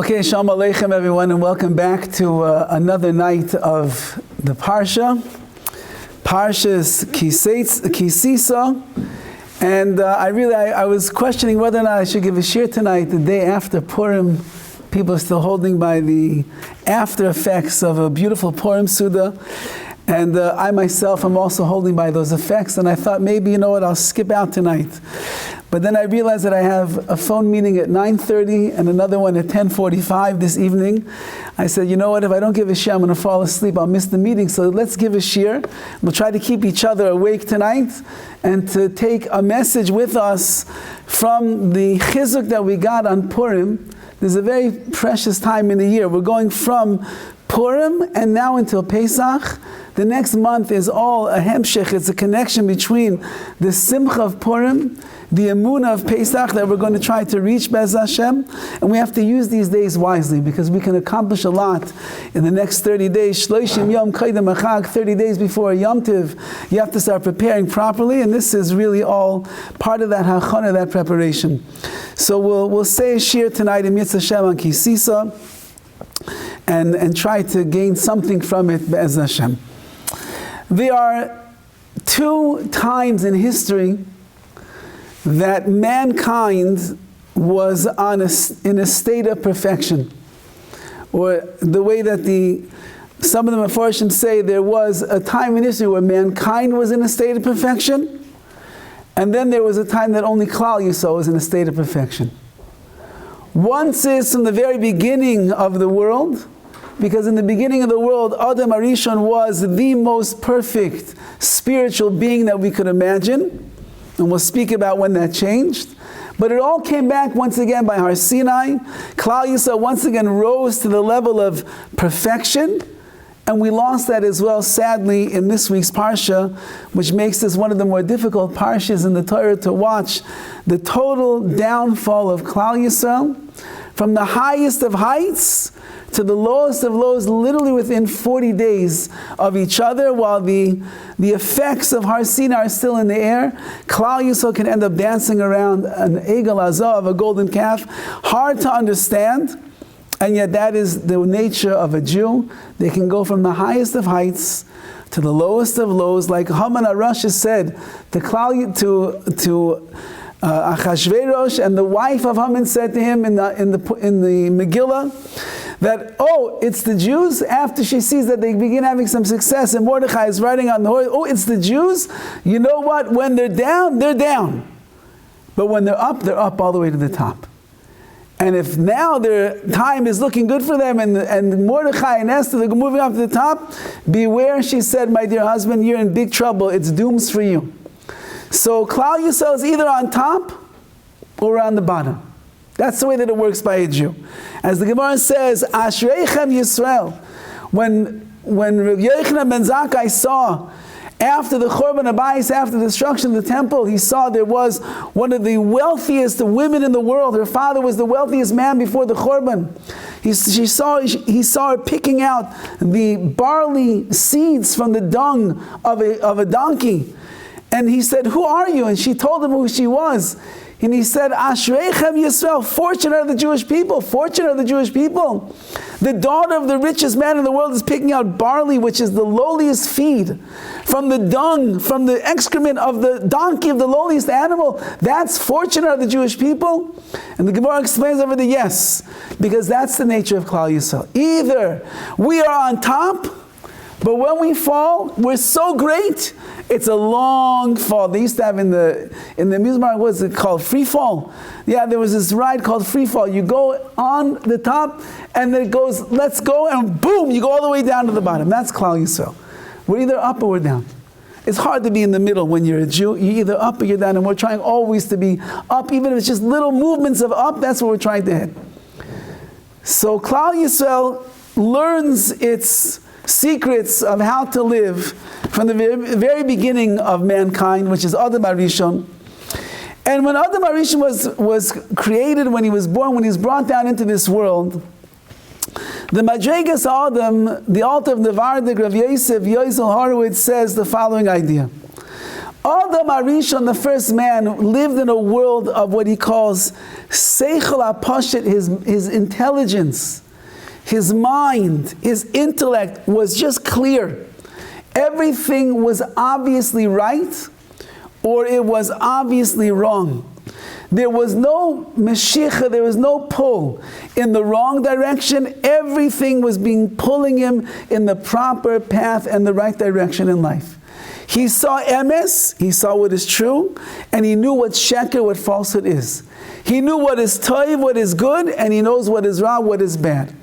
Okay, Shalom Aleichem everyone, and welcome back to another night of the Parsha, Parshas Ki Sisa. And I was questioning whether or not I should give a shir tonight, the day after Purim. People are still holding by the after effects of a beautiful Purim Suda. And I myself am also holding by those effects, and I thought maybe, you know what, I'll skip out tonight. But then I realized that I have a phone meeting at 9:30 and another one at 10:45 this evening. I said, you know what, if I don't give a shir, I'm going to fall asleep, I'll miss the meeting, so let's give a shir. We'll try to keep each other awake tonight and to take a message with us from the chizuk that we got on Purim. There's a very precious time in the year. We're going from Purim and now until Pesach. The next month is all a hemshech. It's a connection between the simcha of Purim, the emunah of Pesach that we're going to try to reach, Be'ez Hashem. And we have to use these days wisely because we can accomplish a lot in the next 30 days. Shloshim Yom Kaidem Achag, 30 days before Yom Tiv. You have to start preparing properly, and this is really all part of that hachana, that preparation. So we'll say a shir tonight in Yetzer Hara on Ki Sisa and try to gain something from it, Be'ez Hashem. There are two times in history that mankind was in a state of perfection, or the way that some of the Mefarshim say there was a time in history where mankind was in a state of perfection, and then there was a time that only Klal Yisrael was in a state of perfection. Once is from the very beginning of the world, because in the beginning of the world, Adam Arishon was the most perfect spiritual being that we could imagine. And we'll speak about when that changed. But it all came back once again by Har Sinai. Klal Yisrael once again rose to the level of perfection. And we lost that as well, sadly, in this week's Parsha, which makes this one of the more difficult Parshas in the Torah to watch. The total downfall of Klal Yisrael, from the highest of heights to the lowest of lows, literally within 40 days of each other, while the effects of Har Sinai are still in the air. Klal Yisrael can end up dancing around an Egel Azav, a golden calf. Hard to understand, and yet that is the nature of a Jew. They can go from the highest of heights to the lowest of lows, like Haman HaRasha said to Achashverosh, and the wife of Haman said to him in the Megillah, that, oh, it's the Jews, after she sees that they begin having some success, and Mordechai is writing on the horse, oh, it's the Jews? You know what? When they're down, they're down. But when they're up all the way to the top. And if now their time is looking good for them, and Mordechai and Esther, they're moving up to the top, beware, she said, my dear husband, you're in big trouble. It's dooms for you. So Klal Yisrael is either on top or on the bottom. That's the way that it works by a Jew. As the Gemara says, Ashreichem Yisrael. When Rabbi Yochanan ben Zakkai saw, after the Churban Abayis, after the destruction of the temple, he saw there was one of the wealthiest women in the world. Her father was the wealthiest man before the Churban. He saw her picking out the barley seeds from the dung of a donkey. And he said, who are you? And she told him who she was. And he said, Ashreichem Yisrael, fortunate are the Jewish people, fortunate are the Jewish people. The daughter of the richest man in the world is picking out barley, which is the lowliest feed, from the dung, from the excrement of the donkey, of the lowliest animal. That's fortunate are the Jewish people. And the Gemara explains over the yes, because that's the nature of Klal Yisrael. Either we are on top, but when we fall, we're so great, it's a long fall. They used to have in the amusement park, what's it called? Free fall. Yeah, there was this ride called free fall. You go on the top, and then it goes, let's go, and boom, you go all the way down to the bottom. That's Klal Yisrael. We're either up or we're down. It's hard to be in the middle when you're a Jew. You're either up or you're down, and we're trying always to be up, even if it's just little movements of up, that's what we're trying to hit. So Klal Yisrael learns its secrets of how to live from the very beginning of mankind, which is Adam Arishon. And when Adam Arishon was created, when he was born, when he was brought down into this world, the Madregas Adam, the Altar of Nevardik, Rav Yosef Horowitz says the following idea. Adam Arishon, the first man, lived in a world of what he calls Seichel HaPashit, his intelligence, his mind, his intellect was just clear. Everything was obviously right, or it was obviously wrong. There was no meshicha, there was no pull in the wrong direction. Everything was pulling him in the proper path and the right direction in life. He saw emes, he saw what is true, and he knew what sheker, what falsehood is. He knew what is toiv, what is good, and he knows what is ra, what is bad.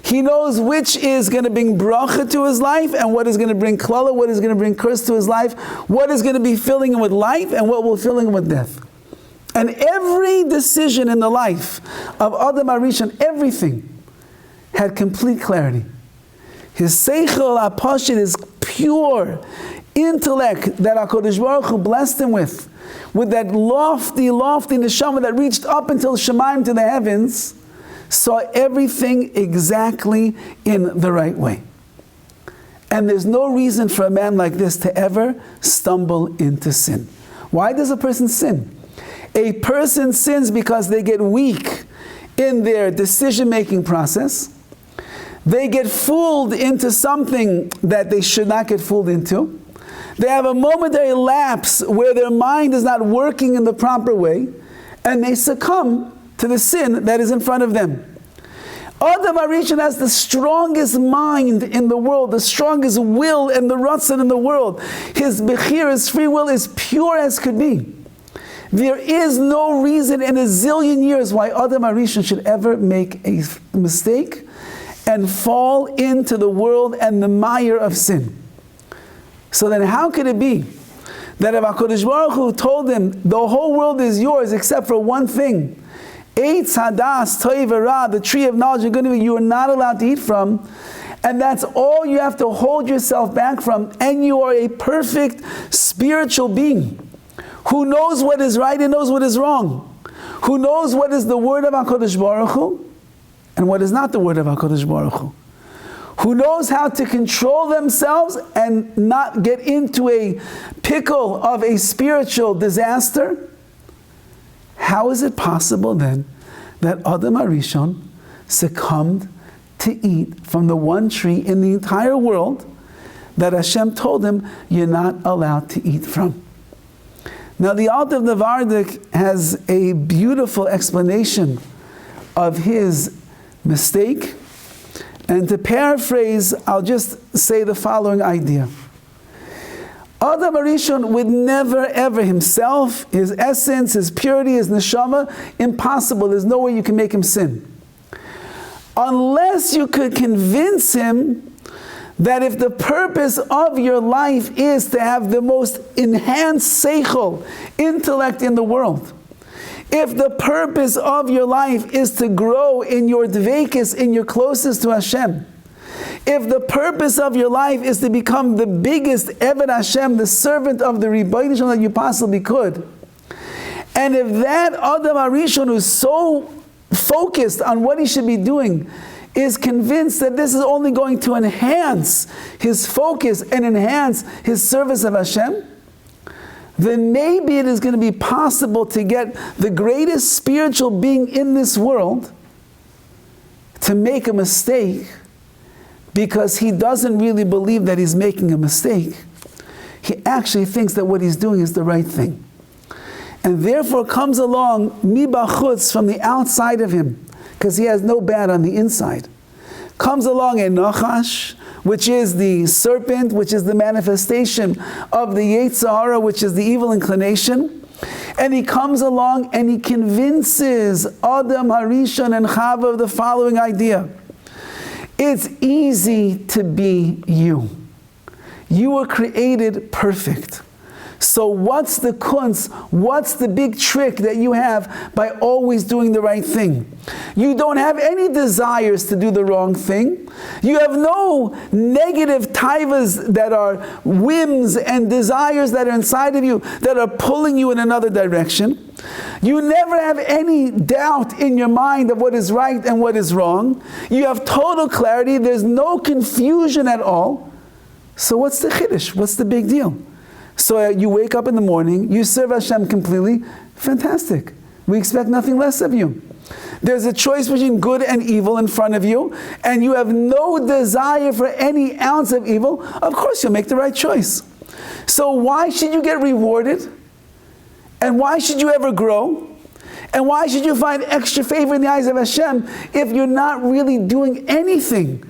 He knows which is going to bring bracha to his life and what is going to bring klala, what is going to bring curse to his life, what is going to be filling him with life and what will fill him with death. And every decision in the life of Adam Arishon, everything had complete clarity. His seichel HaPashit, his pure intellect that HaKadosh Baruch Hu blessed him with that lofty neshama that reached up until Shemaim, to the heavens, saw everything exactly in the right way. And there's no reason for a man like this to ever stumble into sin. Why does a person sin? A person sins because they get weak in their decision-making process. They get fooled into something that they should not get fooled into. They have a momentary lapse where their mind is not working in the proper way, and they succumb to the sin that is in front of them. Adam Arishon has the strongest mind in the world, the strongest will and the ratzon in the world. His bechir, his free will, is pure as could be. There is no reason in a zillion years why Adam Arishon should ever make a mistake and fall into the world and the mire of sin. So then how could it be that if HaKadosh Baruch Hu told him, the whole world is yours except for one thing, Eitz Hadas Toiv Ra, the tree of knowledge you are not allowed to eat from, and that's all you have to hold yourself back from, and you are a perfect spiritual being who knows what is right and knows what is wrong, who knows what is the word of HaKadosh Baruch Hu and what is not the word of HaKadosh Baruch Hu, who knows how to control themselves and not get into a pickle of a spiritual disaster. How is it possible then that Adam Arishon succumbed to eat from the one tree in the entire world that Hashem told him you're not allowed to eat from? Now the Alter of the Vardik has a beautiful explanation of his mistake, and to paraphrase, I'll just say the following idea. Adam Arishon would never ever himself, his essence, his purity, his neshama, impossible. There's no way you can make him sin. Unless you could convince him that if the purpose of your life is to have the most enhanced seichel, intellect in the world, if the purpose of your life is to grow in your dveikis, in your closest to Hashem, if the purpose of your life is to become the biggest Eved Hashem, the servant of the Rebbeinu Shalom that you possibly could, and if that Adam Arishon who's so focused on what he should be doing is convinced that this is only going to enhance his focus and enhance his service of Hashem, then maybe it is going to be possible to get the greatest spiritual being in this world to make a mistake, because he doesn't really believe that he's making a mistake. He actually thinks that what he's doing is the right thing. And therefore comes along mibachutz, from the outside of him, because he has no bad on the inside. Comes along a nachash, which is the serpent, which is the manifestation of the Yetzer Hara, which is the evil inclination. And he comes along and he convinces Adam Arishon and Chava of the following idea. It's easy to be you. You were created perfect. So what's the kunz, what's the big trick that you have by always doing the right thing? You don't have any desires to do the wrong thing. You have no negative taivas that are whims and desires that are inside of you that are pulling you in another direction. You never have any doubt in your mind of what is right and what is wrong. You have total clarity. There's no confusion at all. So what's the chiddush? What's the big deal? So you wake up in the morning, you serve Hashem completely, fantastic. We expect nothing less of you. There's a choice between good and evil in front of you, and you have no desire for any ounce of evil, of course you'll make the right choice. So why should you get rewarded? And why should you ever grow? And why should you find extra favor in the eyes of Hashem if you're not really doing anything?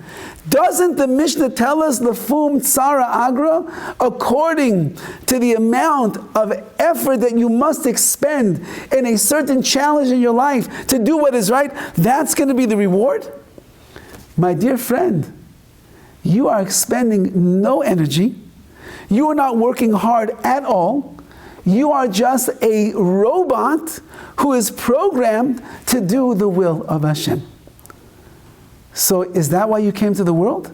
Doesn't the Mishnah tell us Lefum Tsara Agra? According to the amount of effort that you must expend in a certain challenge in your life to do what is right, that's going to be the reward? My dear friend, you are expending no energy. You are not working hard at all. You are just a robot who is programmed to do the will of Hashem. So is that why you came to the world?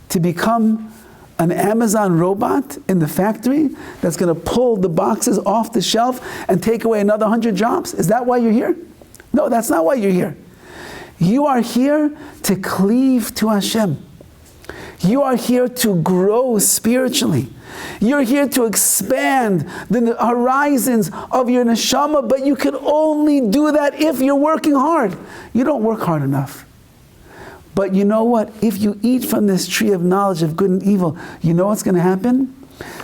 To become an Amazon robot in the factory that's going to pull the boxes off the shelf and take away another 100 jobs? Is that why you're here? No, that's not why you're here. You are here to cleave to Hashem. You are here to grow spiritually. You're here to expand the horizons of your neshama, but you can only do that if you're working hard. You don't work hard enough. But you know what? If you eat from this tree of knowledge of good and evil, you know what's going to happen?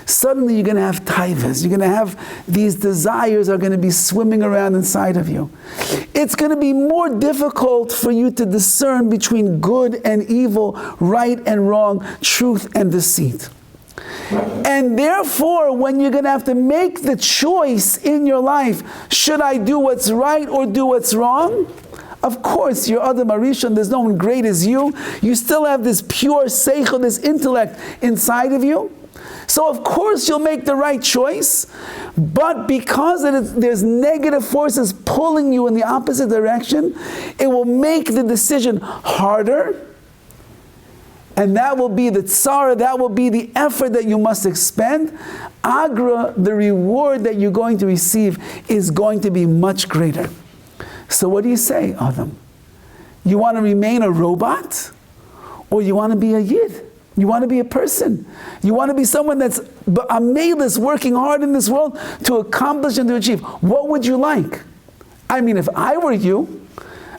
Suddenly you're going to have taivas. You're going to have these desires are going to be swimming around inside of you. It's going to be more difficult for you to discern between good and evil, right and wrong, truth and deceit. And therefore, when you're going to have to make the choice in your life, should I do what's right or do what's wrong? Of course, you're Adam Arishon, there's no one great as you. You still have this pure seichel, this intellect inside of you. So of course you'll make the right choice, but because there's negative forces pulling you in the opposite direction, it will make the decision harder, and that will be the tzara, that will be the effort that you must expend. Agra, the reward that you're going to receive, is going to be much greater. So what do you say, Adam? You want to remain a robot? Or you want to be a yid? You want to be a person? You want to be someone that's a melis, working hard in this world to accomplish and to achieve? What would you like? I mean, if I were you,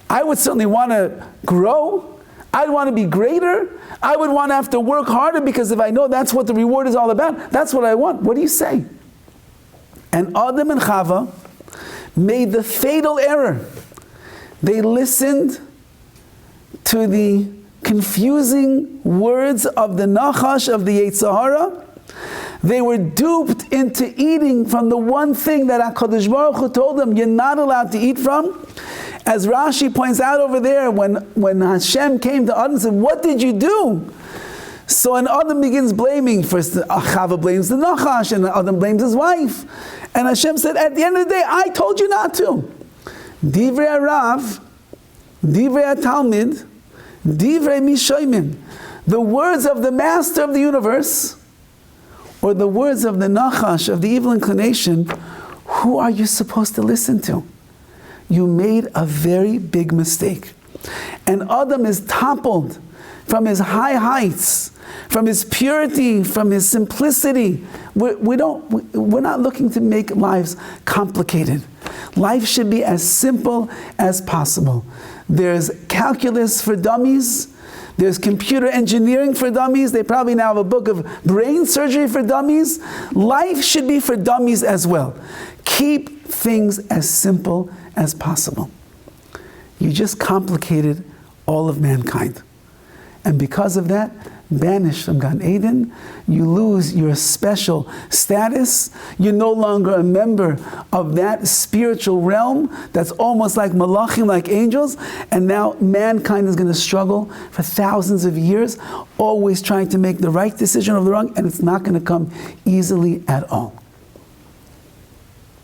I would certainly want to grow. I'd want to be greater. I would want to have to work harder, because if I know that's what the reward is all about, that's what I want. What do you say? And Adam and Chava made the fatal error. They listened to the confusing words of the Nachash, of the Yetzer Hara. They were duped into eating from the one thing that HaKadosh Baruch Hu told them you're not allowed to eat from. As Rashi points out over there, when Hashem came to Adam and said, what did you do? So when Adam begins blaming, first Chava blames the Nachash, and Adam blames his wife. And Hashem said, at the end of the day, I told you not to. Divrei Rav, Divrei Talmid, Divrei Mishoimin. The words of the master of the universe, or the words of the Nachash, of the evil inclination, who are you supposed to listen to? You made a very big mistake. And Adam is toppled from his high heights, from his purity, from his simplicity. We're not looking to make lives complicated. Life should be as simple as possible. There's calculus for dummies. There's computer engineering for dummies. They probably now have a book of brain surgery for dummies. Life should be for dummies as well. Keep things as simple as possible. You just complicated all of mankind. And because of that, banished from Gan Eden, you lose your special status. You're no longer a member of that spiritual realm that's almost like malachim, like angels. And now mankind is going to struggle for thousands of years, always trying to make the right decision or the wrong, and it's not going to come easily at all.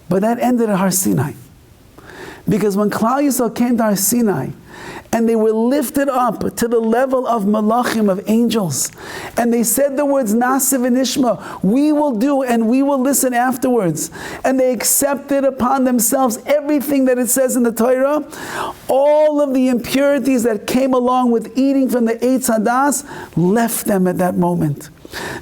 But that ended at Har Sinai. Because when Klal Yisrael came to Har Sinai, and they were lifted up to the level of malachim, of angels, and they said the words Nasiv and Ishma, we will do and we will listen afterwards, and they accepted upon themselves everything that it says in the Torah, all of the impurities that came along with eating from the Eitz Hadas left them at that moment.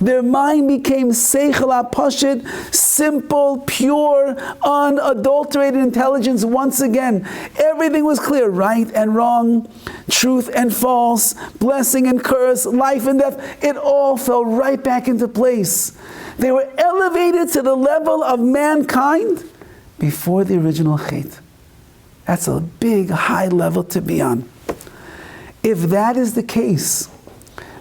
Their mind became seichel hapashit, simple, pure, unadulterated intelligence once again. Everything was clear, right and wrong, truth and false, blessing and curse, life and death. It all fell right back into place. They were elevated to the level of mankind before the original Chet. That's a big, high level to be on. If that is the case,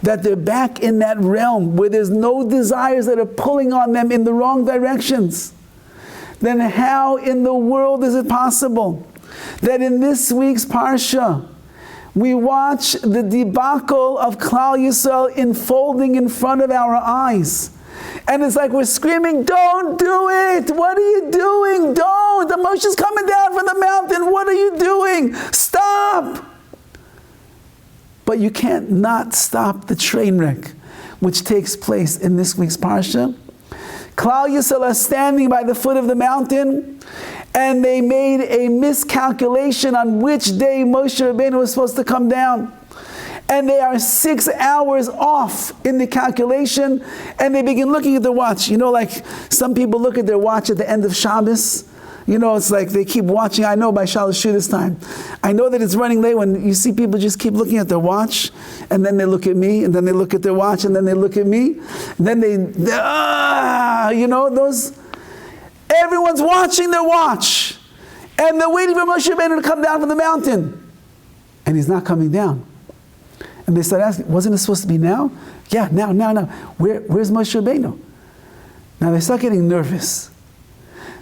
that they're back in that realm where there's no desires that are pulling on them in the wrong directions, then how in the world is it possible that in this week's Parsha, we watch the debacle of Klal Yisrael unfolding in front of our eyes? And it's like we're screaming, don't do it! What are you doing? Don't! The Moshe's coming down from the mountain. What are you doing? Stop! But you can't not stop the train wreck which takes place in this week's Parsha. Klal Yisrael are standing by the foot of the mountain, and they made a miscalculation on which day Moshe Rabbeinu was supposed to come down. And they are 6 hours off in the calculation, and they begin looking at their watch. You know, like some people look at their watch at the end of Shabbos. You know, it's like they keep watching. I know by Shalosh this time. I know that it's running late when you see people just keep looking at their watch, and then they look at me, and then they look at their watch, and then they look at me. And then you know, everyone's watching their watch. And they're waiting for Moshe Rabbeinu to come down from the mountain. And he's not coming down. And they start asking, wasn't it supposed to be now? Yeah, now. Where's Moshe Rabbeinu? Now they start getting nervous.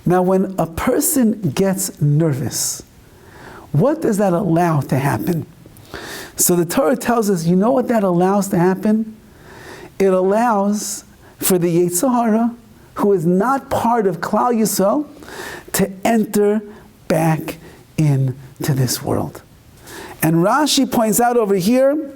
Now when a person gets nervous, what does that allow to happen? So the Torah tells us, you know what that allows to happen? It allows for the Yetzer Hara, who is not part of Klal Yisrael, to enter back into this world. And Rashi points out over here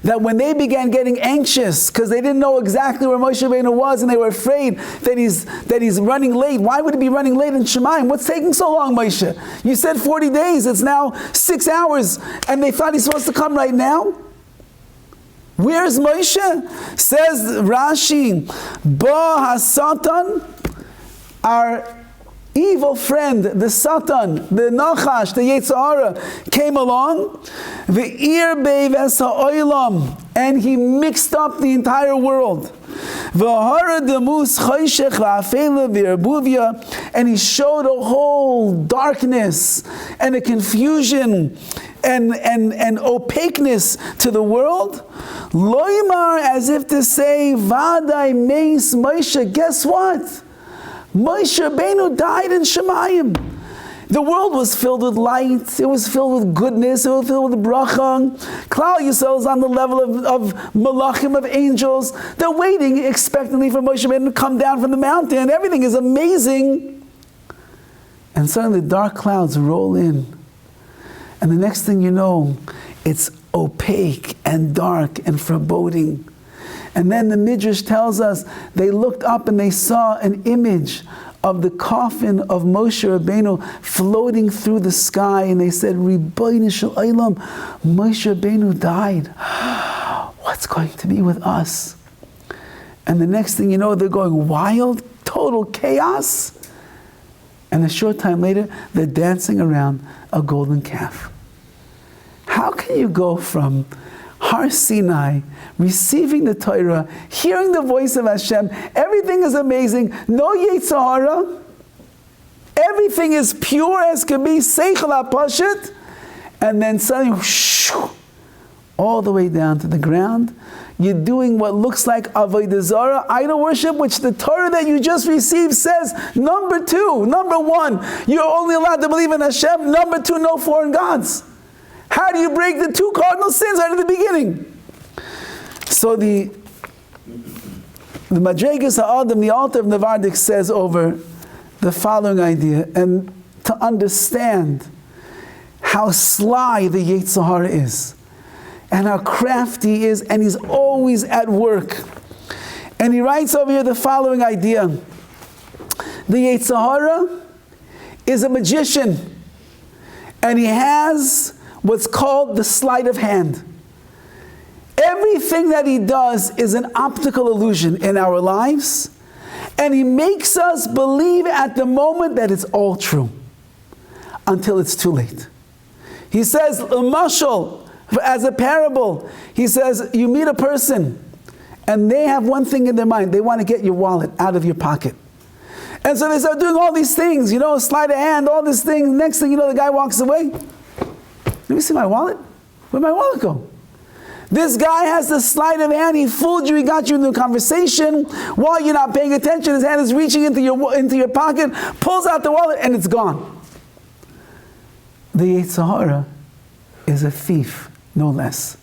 that when they began getting anxious because they didn't know exactly where Moshe Rabbeinu was, and they were afraid that he's running late. Why would he be running late in Shemayim? What's taking so long, Moshe? You said 40 days. It's now 6 hours, and they thought he's supposed to come right now. Where's Moshe? Says Rashi, Ba HaSatan, our evil friend, the Satan, the Nachash, the Yetzer Hara, came along, and he mixed up the entire world. And he showed a whole darkness and a confusion and opaqueness to the world. Loimar, as if to say, Vadai Meis Moshe, guess what? Moshe Rabbeinu died in Shemayim. The world was filled with light, it was filled with goodness, it was filled with bracha. Klal Yisrael is on the level of malachim, of angels. They're waiting expectantly for Moshe Rabbeinu to come down from the mountain. Everything is amazing. And suddenly dark clouds roll in. And the next thing you know, it's opaque and dark and foreboding. And then the Midrash tells us they looked up and they saw an image of the coffin of Moshe Rabbeinu floating through the sky, and they said, Ribono shel Olam, Moshe Rabbeinu died. What's going to be with us? And the next thing you know, they're going wild, total chaos. And a short time later, they're dancing around a golden calf. How can you go from Har Sinai, receiving the Torah, hearing the voice of Hashem, everything is amazing, no Yetzer Hara, everything is pure as can be, seichel hapashit, and then suddenly, whoosh, all the way down to the ground, you're doing what looks like avodah zarah, idol worship, which the Torah that you just received says, number one, you're only allowed to believe in Hashem, number two, no foreign gods. How do you break the two cardinal sins right at the beginning? So the Madregas HaAdam, the altar of Nevardik, says over the following idea, and to understand how sly the Yetzer Hara is, and how crafty he is, and he's always at work. And he writes over here the following idea. The Yetzer Hara is a magician, and he has what's called the sleight of hand. Every everything that he does is an optical illusion in our lives, and he makes us believe at the moment that it's all true, until it's too late. He says, mashal, as a parable, he says, you meet a person, and they have one thing in their mind. They want to get your wallet out of your pocket. And so they start doing all these things, sleight of hand, all these things. Next thing you know, the guy walks away. Let me see my wallet. Where'd my wallet go? This guy has the sleight of hand. He fooled you. He got you into a conversation. While you're not paying attention, his hand is reaching into your pocket, pulls out the wallet, and it's gone. The Yetzer Hara is a thief, no less.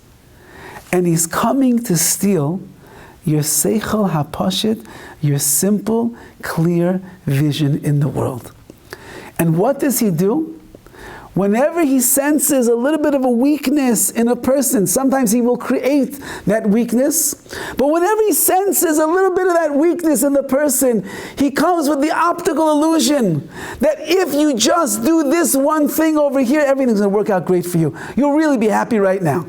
And he's coming to steal your seichel hapashit, your simple, clear vision in the world. And what does he do? Whenever he senses a little bit of a weakness in a person, sometimes he will create that weakness, but whenever he senses a little bit of that weakness in the person, he comes with the optical illusion that if you just do this one thing over here, everything's going to work out great for you. You'll really be happy right now.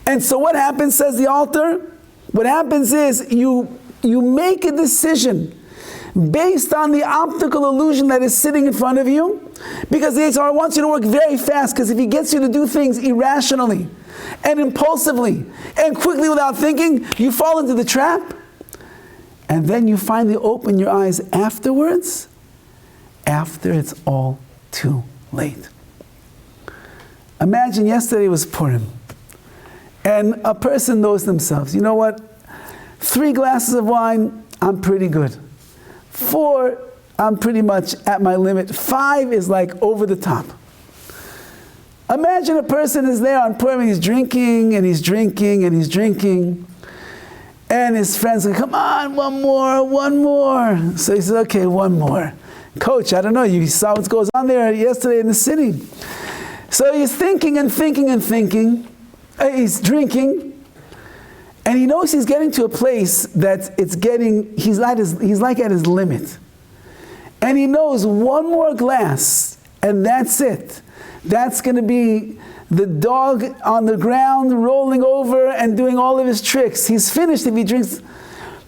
And so what happens, says the author, what happens is you make a decision based on the optical illusion that is sitting in front of you, because the Yetzer Hara wants you to work very fast, because if he gets you to do things irrationally and impulsively and quickly without thinking, you fall into the trap, and then you finally open your eyes afterwards, after it's all too late. Imagine yesterday was Purim, and a person knows themselves, you know what, 3 glasses of wine, I'm pretty good. 4, I'm pretty much at my limit. 5 is like over the top. Imagine a person is there on Purim, he's drinking, and he's drinking, and he's drinking, and his friends say, come on, one more. So he says, okay, one more. Coach, I don't know, you saw what goes on there yesterday in the city. So he's thinking and thinking and thinking. He's drinking, and he knows he's getting to a place that he's like at his limit. And he knows one more glass, and that's it. That's going to be the dog on the ground, rolling over and doing all of his tricks. He's finished if he drinks.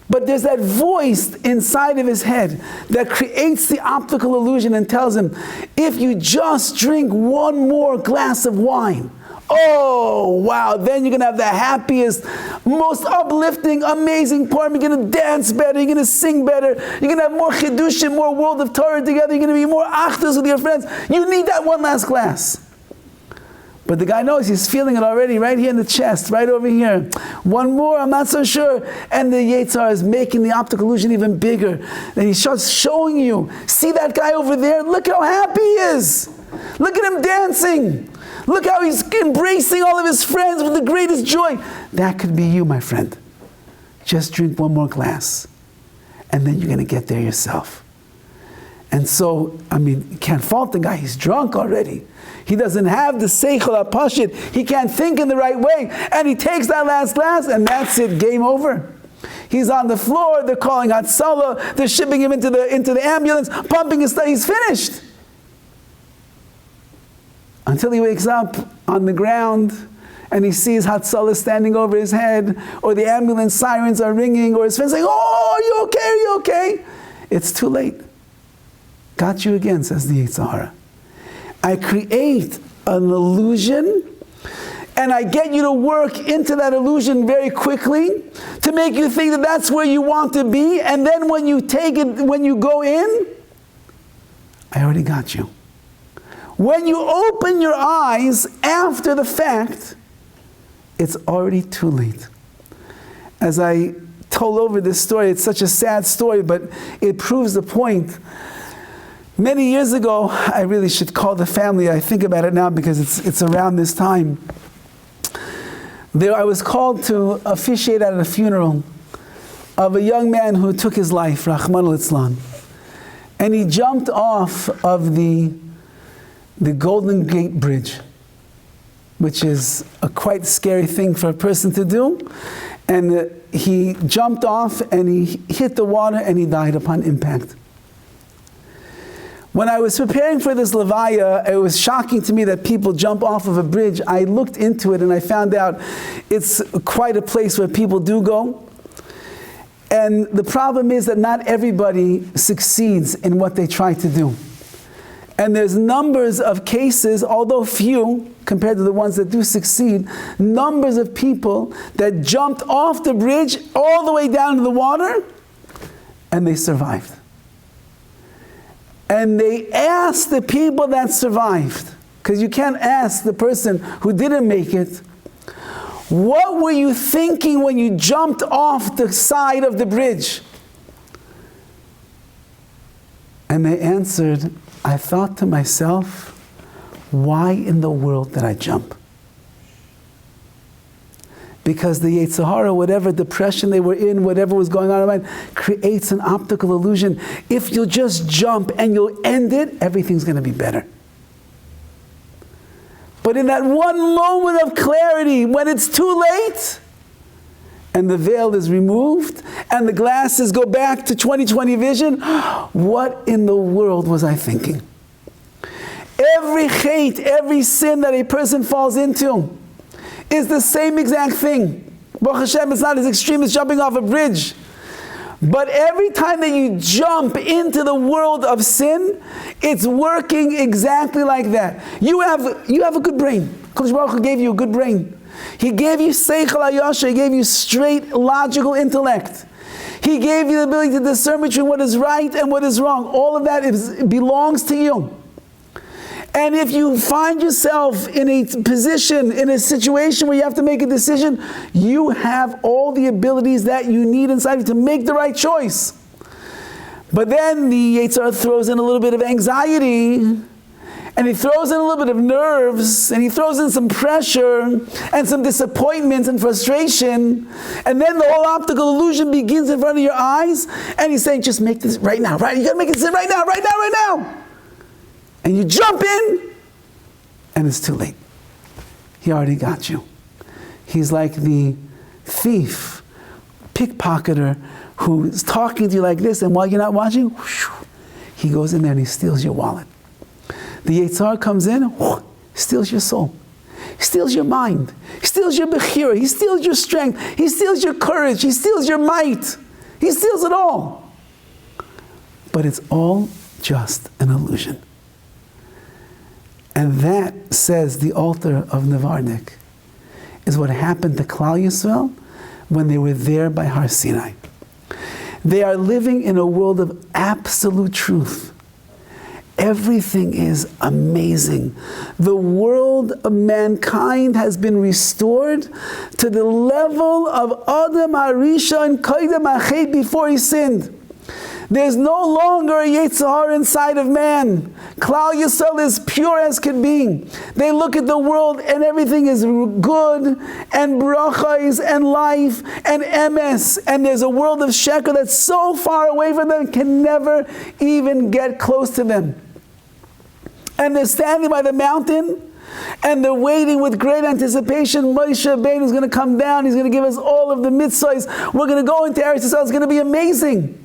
But there's that voice inside of his head that creates the optical illusion and tells him, if you just drink one more glass of wine, oh, wow, then you're going to have the happiest, most uplifting, amazing Purim. You're going to dance better. You're going to sing better. You're going to have more chidushim, more world of Torah together. You're going to be more achdus with your friends. You need that one last glass. But the guy knows, he's feeling it already right here in the chest, right over here. One more, I'm not so sure. And the Yetzer Hara is making the optical illusion even bigger. Then he starts showing you, see that guy over there? Look how happy he is. Look at him dancing. Look how he's embracing all of his friends with the greatest joy. That could be you, my friend. Just drink one more glass, and then you're going to get there yourself. And so, you can't fault the guy. He's drunk already. He doesn't have the seichel hapashit. He can't think in the right way. And he takes that last glass, and that's it, game over. He's on the floor. They're calling Hatzalah. They're shipping him into the ambulance, pumping his stuff. He's finished. Until he wakes up on the ground and he sees Hatzalah standing over his head, or the ambulance sirens are ringing, or his friends saying, oh, are you okay? Are you okay? It's too late. Got you again, says the Yetzer Hara. I create an illusion, and I get you to work into that illusion very quickly to make you think that that's where you want to be, and then when you go in, I already got you. When you open your eyes after the fact, it's already too late. As I told over this story, it's such a sad story, but it proves the point. Many years ago, I really should call the family. I think about it now because it's around this time. I was called to officiate at a funeral of a young man who took his life, Rahman al-Islam. And he jumped off of the Golden Gate Bridge, which is a quite scary thing for a person to do. And he jumped off and he hit the water and he died upon impact. When I was preparing for this levaya, it was shocking to me that people jump off of a bridge. I looked into it and I found out it's quite a place where people do go. And the problem is that not everybody succeeds in what they try to do. And there's numbers of cases, although few compared to the ones that do succeed, numbers of people that jumped off the bridge all the way down to the water and they survived. And they asked the people that survived, because you can't ask the person who didn't make it, what were you thinking when you jumped off the side of the bridge? And they answered, I thought to myself, why in the world did I jump? Because the Yetzer Hara, whatever depression they were in, whatever was going on in their mind, creates an optical illusion. If you'll just jump and you'll end it, everything's going to be better. But in that one moment of clarity, when it's too late, and the veil is removed, and the glasses go back to 20/20 vision, what in the world was I thinking? Every hate, every sin that a person falls into is the same exact thing. Baruch Hashem, it's not as extreme as jumping off a bridge. But every time that you jump into the world of sin, it's working exactly like that. You have a good brain. Kodesh Baruch Hu gave you a good brain. He gave you seichel hayasher. He gave you straight, logical intellect. He gave you the ability to discern between what is right and what is wrong. All of that belongs to you. And if you find yourself in a position, in a situation where you have to make a decision, you have all the abilities that you need inside you to make the right choice. But then the Yetzer Hara throws in a little bit of anxiety, and he throws in a little bit of nerves, and he throws in some pressure, and some disappointments and frustration, and then the whole optical illusion begins in front of your eyes, and he's saying, just make this right now, right? You gotta make it right now, right now, right now. And you jump in, and it's too late. He already got you. He's like the thief, pickpocketer, who's talking to you like this, and while you're not watching, whoosh, he goes in there and he steals your wallet. The Yetzer Hara comes in, whoosh, steals your soul. He steals your mind. He steals your bechira. He steals your strength. He steals your courage. He steals your might. He steals it all. But it's all just an illusion. And that, says the altar of Nevarnik, is what happened to Klal Yisrael when they were there by Har Sinai. They are living in a world of absolute truth. Everything is amazing. The world of mankind has been restored to the level of Adam Harisha and Kaidam Achet before he sinned. There's no longer a Yetzer Hara inside of man. Klal Yisrael is pure as can be. They look at the world and everything is good, and brachas, and life, and emes. And there's a world of sheker that's so far away from them, can never even get close to them. And they're standing by the mountain, and they're waiting with great anticipation. Moshe Rabbeinu is going to come down. He's going to give us all of the mitzvahs. We're going to go into Eretz Yisrael. It's going to be amazing.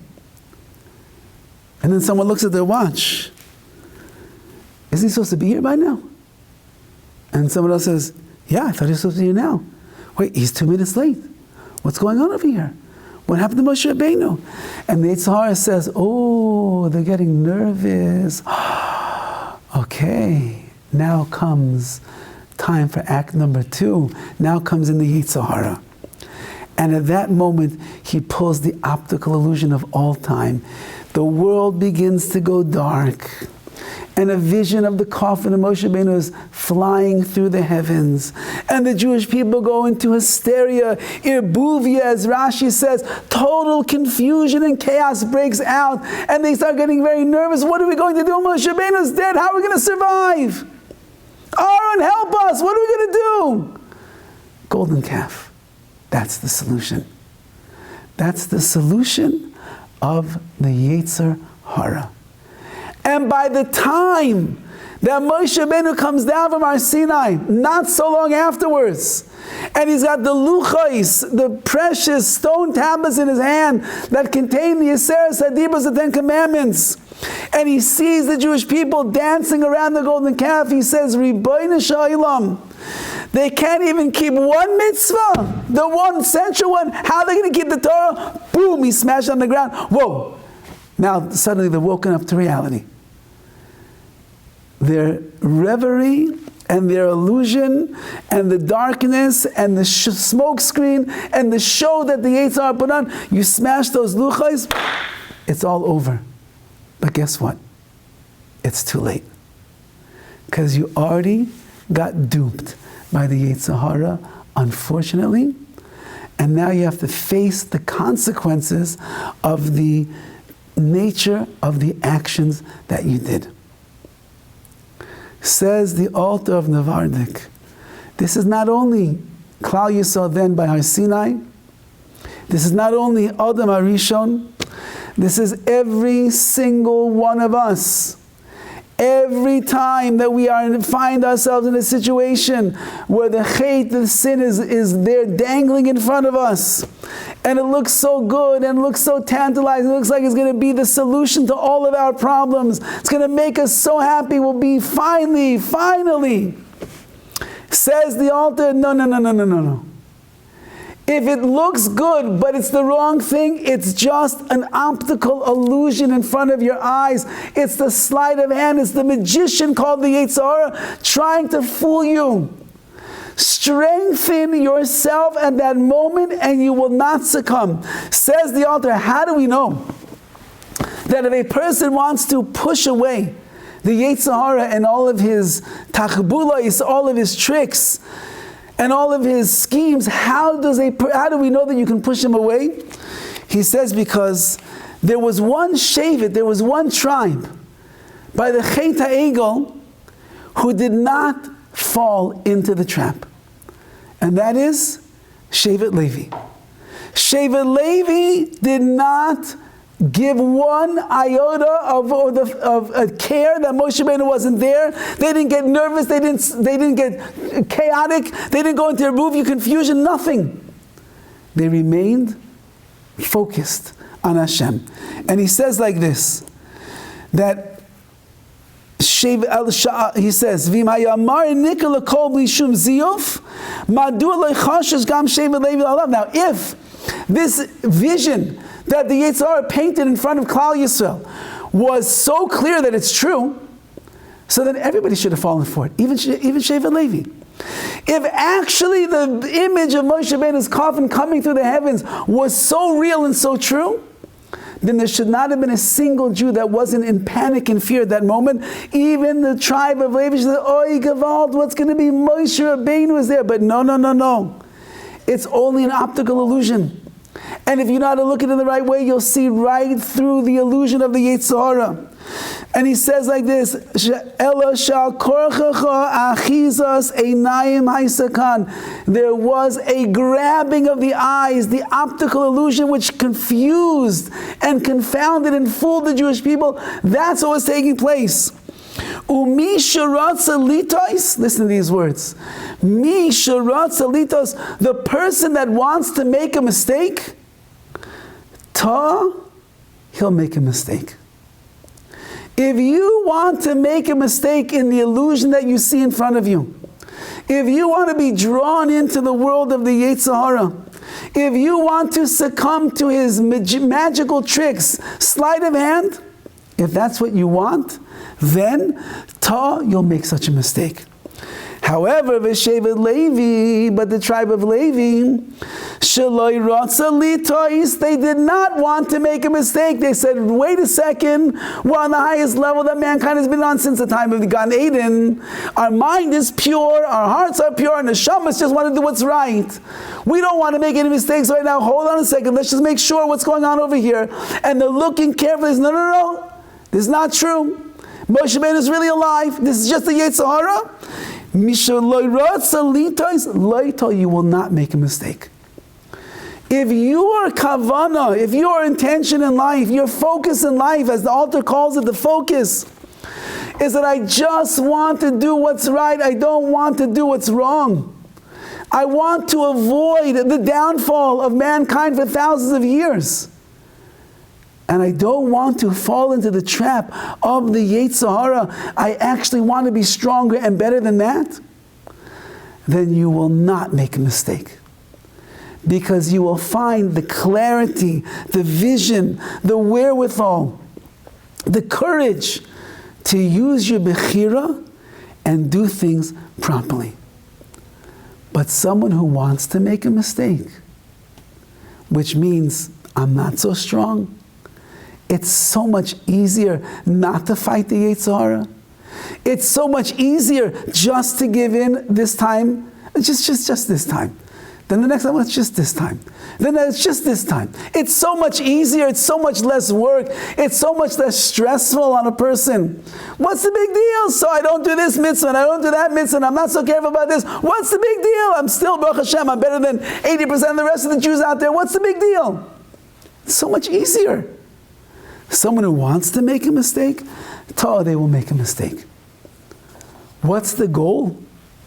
And then someone looks at their watch. Isn't he supposed to be here by now? And someone else says, yeah, I thought he was supposed to be here now. Wait, he's 2 minutes late. What's going on over here? What happened to Moshe Rabbeinu? And the Yetzer Hara says, oh, they're getting nervous. Okay, now comes time for act number 2. Now comes in the Yetzer Hara. And at that moment, he pulls the optical illusion of all time. The world begins to go dark. And a vision of the coffin of Moshe Rabbeinu is flying through the heavens. And the Jewish people go into hysteria. Irbuvia, as Rashi says, total confusion and chaos breaks out. And they start getting very nervous. What are we going to do? Moshe Rabbeinu is dead. How are we going to survive? Aaron, help us. What are we going to do? Golden calf. That's the solution. That's the solution of the Yetzer Hara. And by the time that Moshe Rabbeinu comes down from Har Sinai not so long afterwards. And he's got the luchos, the precious stone tablets in his hand that contain the Yetzer Hara, the 10 Commandments. And he sees the Jewish people dancing around the golden calf. He says, Ribono Shel Olam, they can't even keep one mitzvah, the one central one. How are they going to keep the Torah? Boom, he smashed on the ground. Whoa. Now suddenly they're woken up to reality. Their reverie and their illusion and the darkness and the smoke screen and the show that the Yetzer Hara put on, you smash those luchos, it's all over. But guess what? It's too late. Because you already got duped by the Yetzer Hara, unfortunately, and now you have to face the consequences of the nature of the actions that you did. Says the altar of Nevardik, this is not only Klal Yisrael then by Har Sinai, this is not only Adam HaRishon, this is every single one of us. Every time that we find ourselves in a situation where the hate, the sin is there dangling in front of us, and it looks so good and looks so tantalizing, it looks like it's going to be the solution to all of our problems, it's going to make us so happy, we'll be finally, says the altar, no. If it looks good, but it's the wrong thing, it's just an optical illusion in front of your eyes. It's the sleight of hand. It's the magician called the Yetzer Hara trying to fool you. Strengthen yourself at that moment and you will not succumb. Says the altar, how do we know that if a person wants to push away the Yetzer Hara and all of his tachbulos, all of his tricks, and all of his schemes, how do we know that you can push him away? He says, because there was one shevet, there was one tribe by the Chet HaEgel who did not fall into the trap. And that is Shevet Levi. Shevet Levi did not give one iota of a care that Moshe Rabbeinu wasn't there. They didn't get nervous. They didn't get chaotic. They didn't go into a movie confusion. Nothing. They remained focused on Hashem. And he says like this, that he says, now if this vision that the Yetzer Hara painted in front of Klal Yisrael was so clear that it's true, so then everybody should have fallen for it, even Shevet Levi. If actually the image of Moshe Rabbeinu's coffin coming through the heavens was so real and so true, then there should not have been a single Jew that wasn't in panic and fear at that moment. Even the tribe of Levi said, "Oy Gevald, what's going to be?" Moshe Rabbeinu was there, but no. It's only an optical illusion. And if you know how to look at it in the right way, you'll see right through the illusion of the Yetzer Hara. And he says like this, there was a grabbing of the eyes, the optical illusion which confused and confounded and fooled the Jewish people. That's what was taking place. Listen to these words. The person that wants to make a mistake, he'll make a mistake. If you want to make a mistake in the illusion that you see in front of you, if you want to be drawn into the world of the Yetzer Hara, if you want to succumb to his magical tricks, sleight of hand, if that's what you want, then you'll make such a mistake. However, Shevet Levi, but the tribe of Levi, they did not want to make a mistake. They said, wait a second, we're on the highest level that mankind has been on since the time of the Gan Eden. Our mind is pure, our hearts are pure, and the Neshamas just want to do what's right. We don't want to make any mistakes right now. Hold on a second, let's just make sure what's going on over here. And they're looking carefully. No, this is not true. Moshe Rabbeinu is really alive. This is just the Yetzer Hara. You will not make a mistake. If your kavana, if your intention in life, your focus in life, as the altar calls it, the focus, is that I just want to do what's right. I don't want to do what's wrong. I want to avoid the downfall of mankind for thousands of years. And I don't want to fall into the trap of the Yetzer Hara. I actually want to be stronger and better than that. Then you will not make a mistake. Because you will find the clarity, the vision, the wherewithal, the courage to use your bechira and do things properly. But someone who wants to make a mistake, which means I'm not so strong, it's so much easier not to fight the Yetzer Hara. It's so much easier just to give in this time, just this time. Then the next time, it's just this time. Then it's just this time. It's so much easier, it's so much less work, it's so much less stressful on a person. What's the big deal? So I don't do this mitzvah and I don't do that mitzvah and I'm not so careful about this. What's the big deal? I'm still, Baruch Hashem, I'm better than 80% of the rest of the Jews out there. What's the big deal? It's so much easier. Someone who wants to make a mistake, they will make a mistake. What's the goal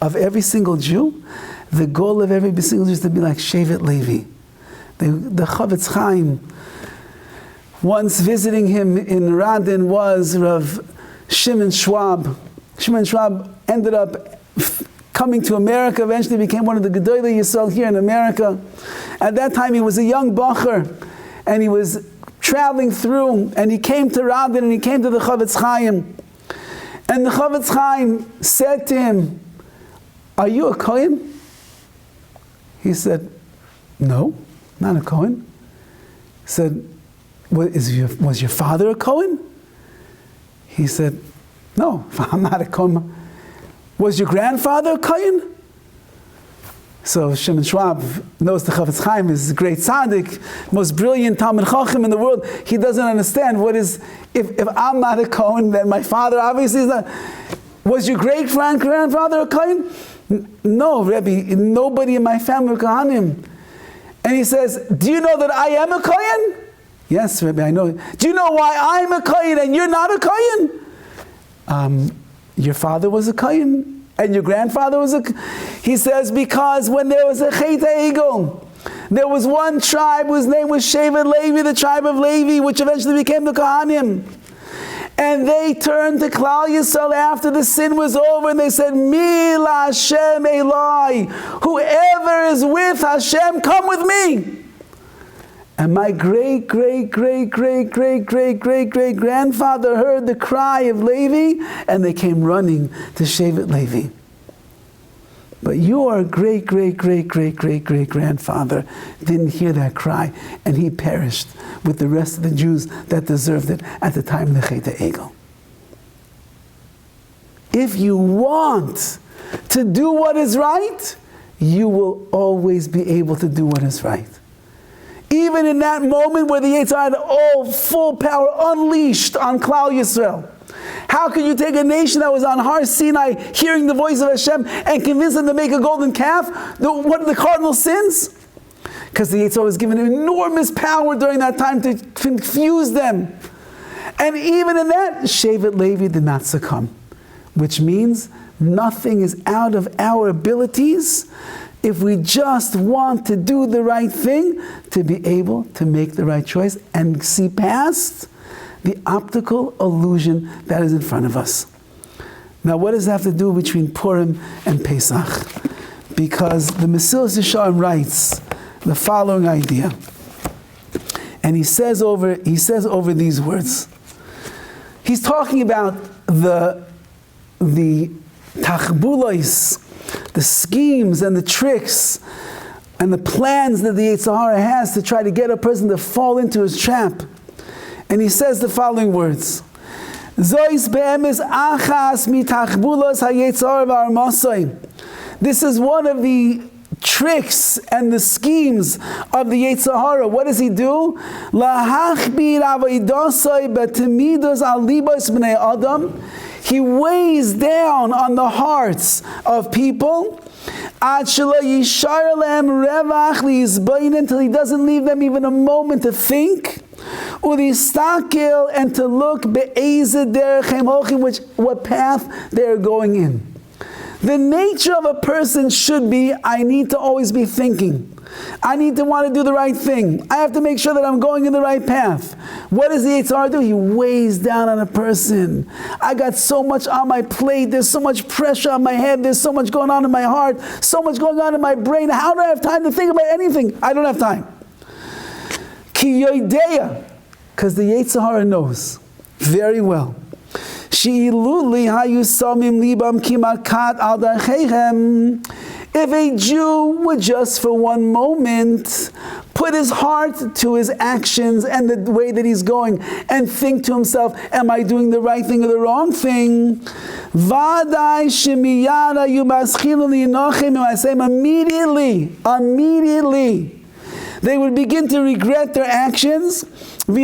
of every single Jew? The goal of every single Jew is to be like Shevet Levi. The Horowitz Chaim, once visiting him in Radin, was Rav Shimon Schwab. Shimon Schwab ended up coming to America, eventually became one of the Gedolei Yisrael here in America. At that time he was a young bacher, and he was traveling through, and he came to Radin, and he came to the Horowitz Chaim. And the Horowitz Chaim said to him, "Are you a Kohen?" He said, "No, not a Kohen." He said, was your father a Kohen? He said, "No, I'm not a Kohen." Was your grandfather a Kohen? So Shimon Schwab knows the Horowitz Chaim is a great tzaddik, most brilliant Talmid Chacham in the world. He doesn't understand what is, if I'm not a Kohen, then my father obviously is not. Was your great-grandfather a Kohen? No, Rabbi, nobody in my family were Kohanim. And he says, "Do you know that I am a Kohen?" "Yes, Rabbi, I know." "Do you know why I'm a Kohen and you're not a Kohen?" Your father was a Kohen and your grandfather was a Kohen. He says, because when there was a Chet HaEgel, there was one tribe whose name was Shevet Levi, the tribe of Levi, which eventually became the Kohanim. And they turned to Klal Yisrael after the sin was over, and they said, "Mi la Hashem Eloi, whoever is with Hashem, come with me." And my great grandfather heard the cry of Levi, and they came running to Shevet Levi. But your great grandfather didn't hear that cry, and he perished with the rest of the Jews that deserved it at the time of the Chet HaEgel. If you want to do what is right, you will always be able to do what is right. Even in that moment where the Yetzer Hara had all full power unleashed on Klal Yisrael. How could you take a nation that was on Har Sinai hearing the voice of Hashem and convince them to make a golden calf? What are the cardinal sins? Because the Yetzer Hara was given enormous power during that time to confuse them. And even in that, Shevet Levi did not succumb. Which means nothing is out of our abilities if we just want to do the right thing, to be able to make the right choice and see past the optical illusion that is in front of us. Now, what does that have to do between Purim and Pesach? Because the Mesilas Yesharim writes the following idea, and he says over these words. He's talking about the tachbulos, the schemes and the tricks and the plans that the Yetzer Hara has to try to get a person to fall into his trap. And he says the following words: Zois be'emes achas mitachbulos ha'Yetzer Hara v'armasoi. This is one of the tricks and the schemes of the Yetzer Hara. What does he do? Lahachbir avoidosoi betemidos al libos bnei adam. He weighs down on the hearts of people until he doesn't leave them even a moment to think. Ulistakel, and to look be'ezeh derechem holchim, what path they're going in. The nature of a person should be, I need to always be thinking. I need to want to do the right thing. I have to make sure that I'm going in the right path. What does the Yetzer Hara do? He weighs down on a person. I got so much on my plate. There's so much pressure on my head. There's so much going on in my heart. So much going on in my brain. How do I have time to think about anything? I don't have time. Ki yodeya, because the Yetzer Hara knows very well. If a Jew would just for one moment put his heart to his actions and the way that he's going and think to himself, am I doing the right thing or the wrong thing? Immediately, they would begin to regret their actions, and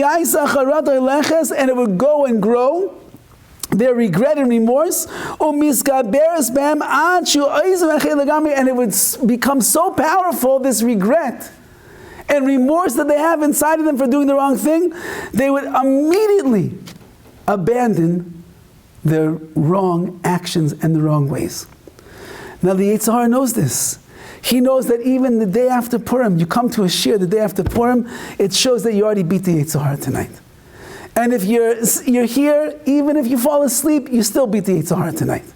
it would go and grow. Their regret and remorse, and it would become so powerful, this regret and remorse that they have inside of them for doing the wrong thing, they would immediately abandon their wrong actions and the wrong ways. Now the Yetzer Hara knows this. He knows that even the day after Purim, you come to a shir the day after Purim, it shows that you already beat the Yetzer Hara tonight. And if you're here, even if you fall asleep, you still beat the Yetzer Hara tonight.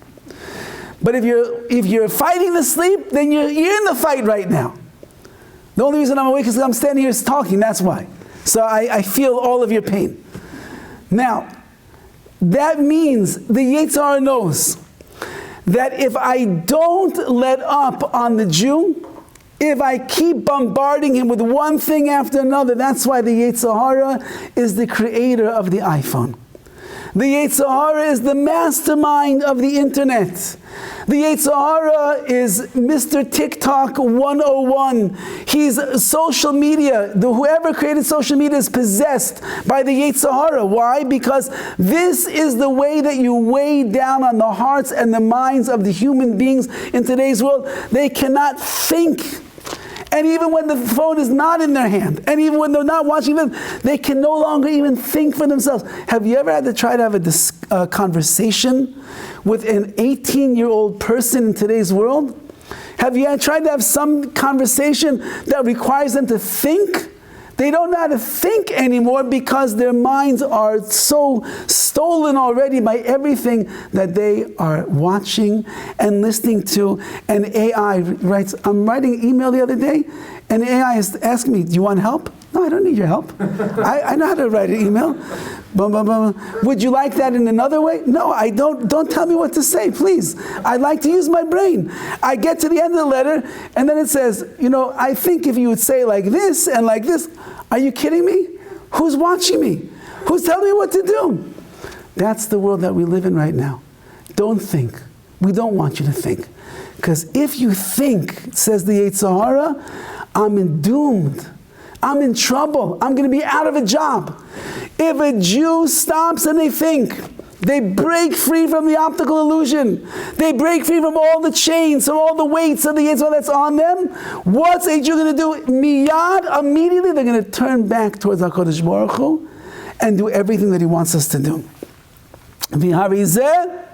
But if you're fighting the sleep, then you're in the fight right now. The only reason I'm awake is because I'm standing here talking, that's why. So I feel all of your pain. Now, that means the Yetzer Hara knows that if I don't let up on the Jew, if I keep bombarding him with one thing after another, that's why the Yetzer Hara is the creator of the iPhone. The Yetzer Hara is the mastermind of the internet. The Yetzer Hara is Mr. TikTok 101. He's social media. Whoever created social media is possessed by the Yetzer Hara. Why? Because this is the way that you weigh down on the hearts and the minds of the human beings in today's world. They cannot think. And even when the phone is not in their hand, and even when they're not watching them, they can no longer even think for themselves. Have you ever had to try to have a conversation with an 18-year-old person in today's world? Have you tried to have some conversation that requires them to think? They don't know how to think anymore because their minds are so stolen already by everything that they are watching and listening to. And AI writes, I'm writing an email the other day, and AI is asking me, do you want help? No, I don't need your help. I know how to write an email. Bum, bum, bum. Would you like that in another way? No, I don't. Don't tell me what to say, please. I'd like to use my brain. I get to the end of the letter, and then it says, I think if you would say like this and like this. Are you kidding me? Who's watching me? Who's telling me what to do? That's the world that we live in right now. Don't think. We don't want you to think. Because if you think, says the Yetzer Hara, I'm doomed. I'm in trouble. I'm going to be out of a job. If a Jew stops and they think, they break free from the optical illusion. They break free from all the chains, from all the weights of the Yetzer Hara that's on them. What's a Jew going to do? Miyad, immediately they're going to turn back towards HaKadosh Baruch Hu and do everything that He wants us to do. V'harizeh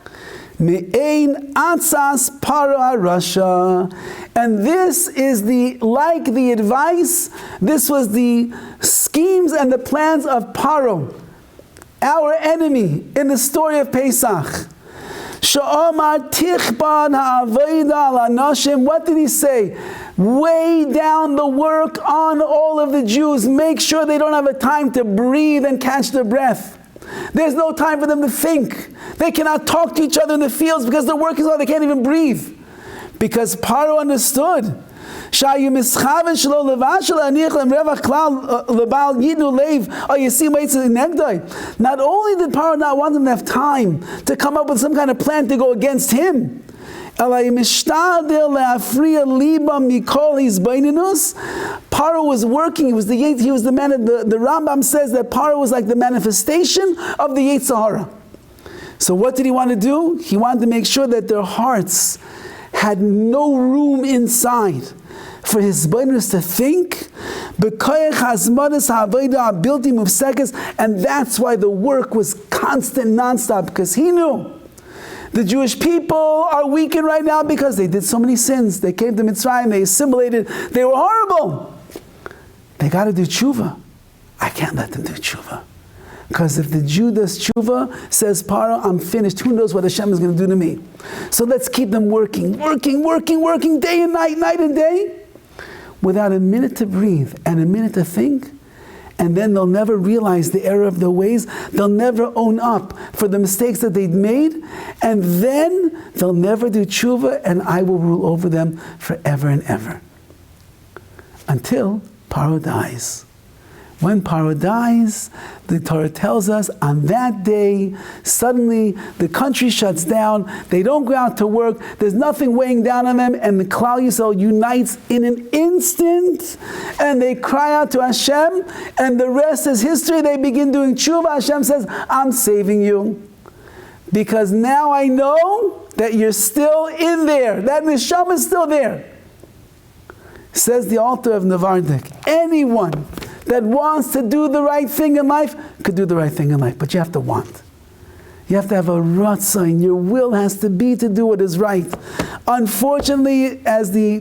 me'ein atzas paro harasha. And this is like the advice, this was the schemes and the plans of Paro, our enemy in the story of Pesach. Sha'omar tichban ha'avoda al anashim. What did he say? Weigh down the work on all of the Jews. Make sure they don't have a time to breathe and catch their breath. There's no time for them to think. They cannot talk to each other in the fields because their work is hard. They can't even breathe. Because Paro understood. Not only did Paro not want them to have time to come up with some kind of plan to go against him, Paro was working. He was the man. The Rambam says that Paro was like the manifestation of the Yetzer Hara. So what did he want to do? He wanted to make sure that their hearts had no room inside for his hisbonenus to think, And that's why the work was constant, nonstop, because he knew the Jewish people are weakened right now because they did so many sins. They came to Mitzrayim, they assimilated, they were horrible. They got to do tshuva. I can't let them do tshuva. Because if the Jew does tshuva, says Paro, I'm finished. Who knows what Hashem is going to do to me? So let's keep them working, day and night, night and day, without a minute to breathe and a minute to think. And then they'll never realize the error of their ways. They'll never own up for the mistakes that they've made. And then they'll never do tshuva, and I will rule over them forever and ever. Until Paro dies. When Paro dies, the Torah tells us on that day, suddenly the country shuts down, they don't go out to work, there's nothing weighing down on them, and the Klal Yisrael unites in an instant, and they cry out to Hashem, and the rest is history. They begin doing tshuva. Hashem says, I'm saving you, because now I know that you're still in there, that neshama is still there. Says the altar of Navardik, anyone that wants to do the right thing in life could do the right thing in life, but you have to want. You have to have a ratzon. Your will has to be to do what is right. Unfortunately, as the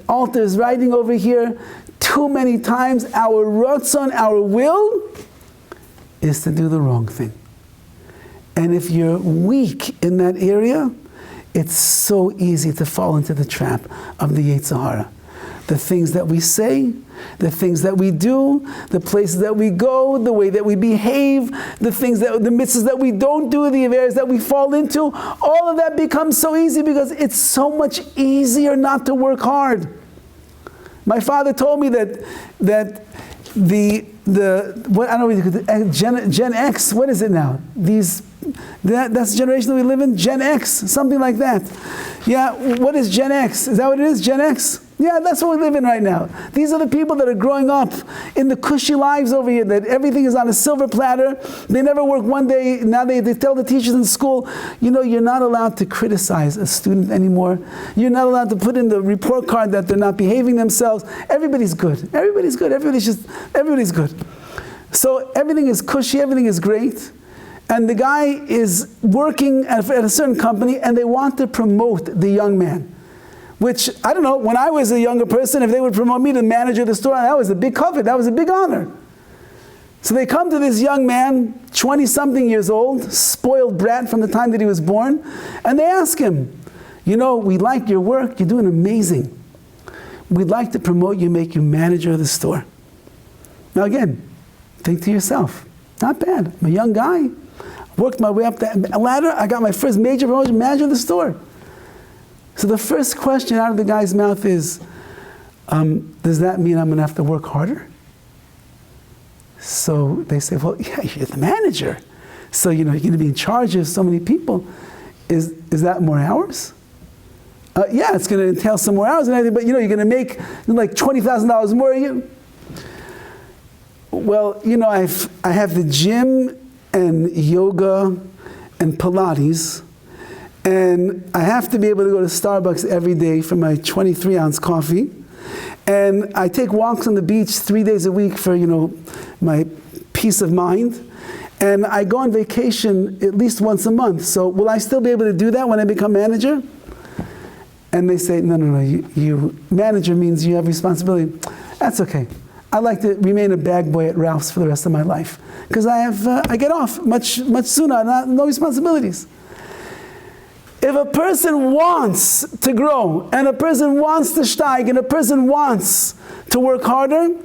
altar is writing over here, too many times our ratzon, our will, is to do the wrong thing. And if you're weak in that area, it's so easy to fall into the trap of the Yetzer Hara. The things that we say, the things that we do, the places that we go, the way that we behave, the mitzvahs that we don't do, the areas that we fall into, all of that becomes so easy because it's so much easier not to work hard. My father told me that what I don't know, Gen X, what is it now? That's the generation that we live in, Gen X, something like that. Yeah, what is Gen X? Is that what it is, Gen X? Yeah, that's what we live in right now. These are the people that are growing up in the cushy lives over here, that everything is on a silver platter. They never work one day. Now they tell the teachers in school, you're not allowed to criticize a student anymore. You're not allowed to put in the report card that they're not behaving themselves. Everybody's good. Everybody's good. Everybody's good. So everything is cushy, everything is great. And the guy is working at a certain company, and they want to promote the young man. Which, I don't know, when I was a younger person, if they would promote me to manager of the store, that was a big covet, that was a big honor. So they come to this young man, 20-something years old, spoiled brat from the time that he was born, and they ask him, we like your work, you're doing amazing. We'd like to promote you, make you manager of the store. Now again, think to yourself, not bad, I'm a young guy, worked my way up the ladder, I got my first major promotion, manager of the store. So the first question out of the guy's mouth is, does that mean I'm going to have to work harder? So they say, well, yeah, you're the manager. So, you're going to be in charge of so many people. Is that more hours? Yeah, it's going to entail some more hours and everything, but you're going to make like $20,000 more. Well, I have the gym and yoga and Pilates, and I have to be able to go to Starbucks every day for my 23-ounce coffee. And I take walks on the beach 3 days a week for, my peace of mind. And I go on vacation at least once a month. So will I still be able to do that when I become manager? And they say, no, you manager means you have responsibility. That's okay. I'd like to remain a bag boy at Ralph's for the rest of my life. Because I get off much sooner, no responsibilities. If a person wants to grow, and a person wants to steig, and a person wants to work harder,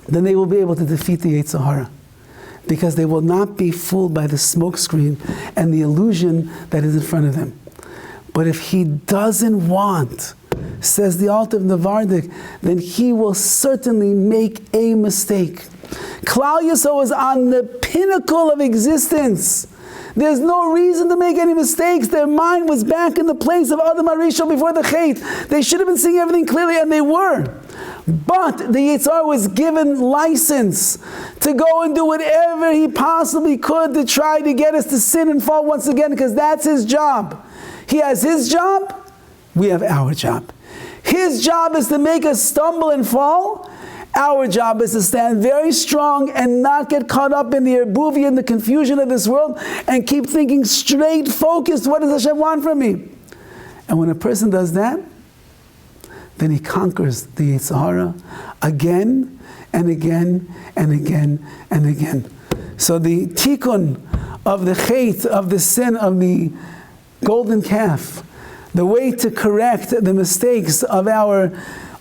then they will be able to defeat the Yetzer Hara. Because they will not be fooled by the smokescreen and the illusion that is in front of them. But if he doesn't want, says the altar of Navardik, then he will certainly make a mistake. Klal Yisrael is on the pinnacle of existence. There's no reason to make any mistakes. Their mind was back in the place of Adam HaRishon before the Chet. They should have been seeing everything clearly, and they were. But the Yetzer Hara was given license to go and do whatever he possibly could to try to get us to sin and fall once again, because that's his job. He has his job, we have our job. His job is to make us stumble and fall. Our job is to stand very strong and not get caught up in the erbuvia and the confusion of this world, and keep thinking straight, focused, what does Hashem want from me? And when a person does that, then he conquers the Yetzer Hara again and again and again and again. So the tikkun of the chait, of the sin of the golden calf, the way to correct the mistakes of our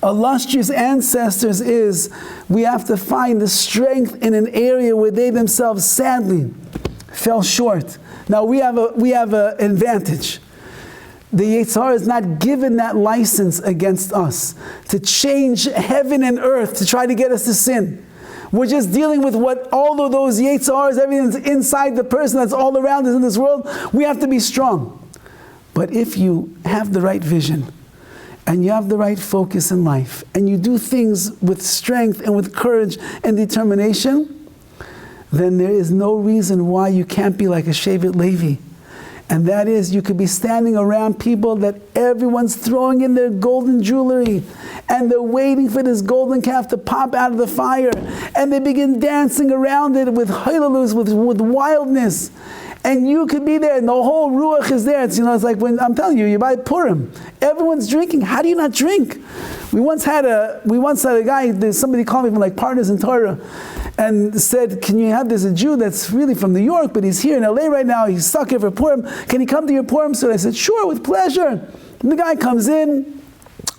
illustrious ancestors is we have to find the strength in an area where they themselves sadly fell short. Now we have an advantage. The Yetzer Hara is not given that license against us to change heaven and earth to try to get us to sin. We're just dealing with what all of those Yetzer Haras, everything that's inside the person, that's all around us in this world. We have to be strong. But if you have the right vision, and you have the right focus in life, and you do things with strength and with courage and determination, then there is no reason why you can't be like a Shevet Levi. And that is, you could be standing around people that everyone's throwing in their golden jewelry, and they're waiting for this golden calf to pop out of the fire, and they begin dancing around it with hilalus, with wildness. And you could be there, and the whole ruach is there. It's, it's like when I'm telling you, you buy Purim, everyone's drinking. How do you not drink? We once had a guy. Somebody called me from like Partners in Torah, and said, "Can you have this a Jew that's really from New York, but he's here in LA right now. He's stuck here for Purim. Can he come to your Purim?" So I said, "Sure, with pleasure." And the guy comes in.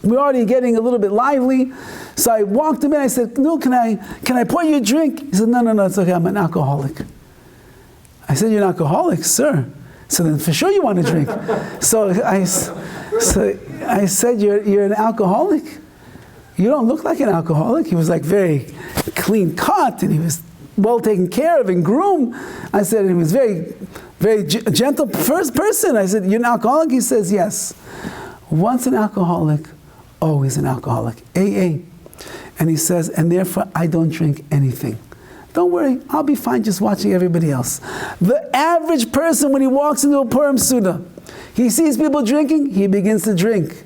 We're already getting a little bit lively. So I walked him in. I said, "No, can I pour you a drink?" He said, No, it's okay. I'm an alcoholic." I said, "You're an alcoholic, sir." So then for sure you want to drink. So I said, you're an alcoholic? You don't look like an alcoholic. He was like very clean cut, and he was well taken care of and groomed. I said, he was very, very gentle first person. I said, "You're an alcoholic?" He says, "Yes." Once an alcoholic, always an alcoholic. AA. And he says, "And therefore I don't drink anything." Don't worry, I'll be fine just watching everybody else. The average person, when he walks into a Purim Suda, he sees people drinking, he begins to drink.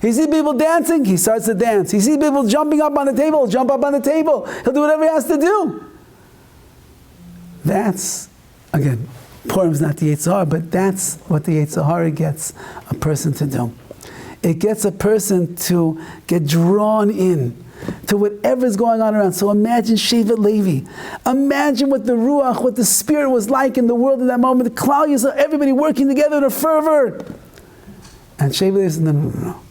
He sees people dancing, he starts to dance. He sees people jumping up on the table, he'll jump up on the table. He'll do whatever he has to do. That's, again, Purim's not the Yetzer Hara, but that's what the Yetzer Hara gets a person to do. It gets a person to get drawn in to whatever's going on around. So imagine Shevet Levi. Imagine what the Ruach, what the Spirit was like in the world at that moment. The Klal Yisrael, everybody working together in a fervor. And Shevet Levi said, no.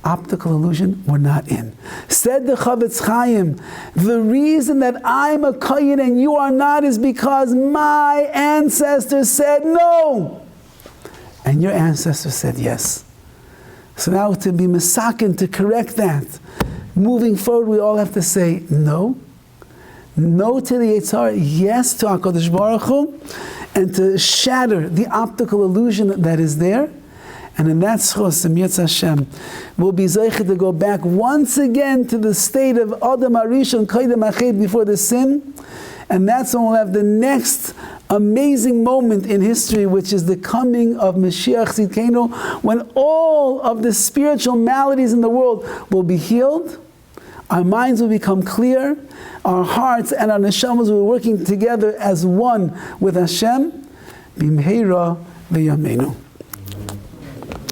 Optical illusion, we're not in. Said the Chavetz Chaim, the reason that I'm a Kohen and you are not is because my ancestors said no. And your ancestors said yes. So now to be masakin, to correct that, moving forward, we all have to say no. No to the Yetzer Hara, yes to HaKadosh Baruch Hu, and to shatter the optical illusion that is there. And in that schos, Yetzer Hashem, we'll be zeicha to go back once again to the state of Adam Arishon, Koydem Achet, before the sin. And that's when we'll have the next amazing moment in history, which is the coming of Mashiach Tzidkenu, when all of the spiritual maladies in the world will be healed, our minds will become clear, our hearts and our neshamas will be working together as one with Hashem. Bimheira v'yameinu.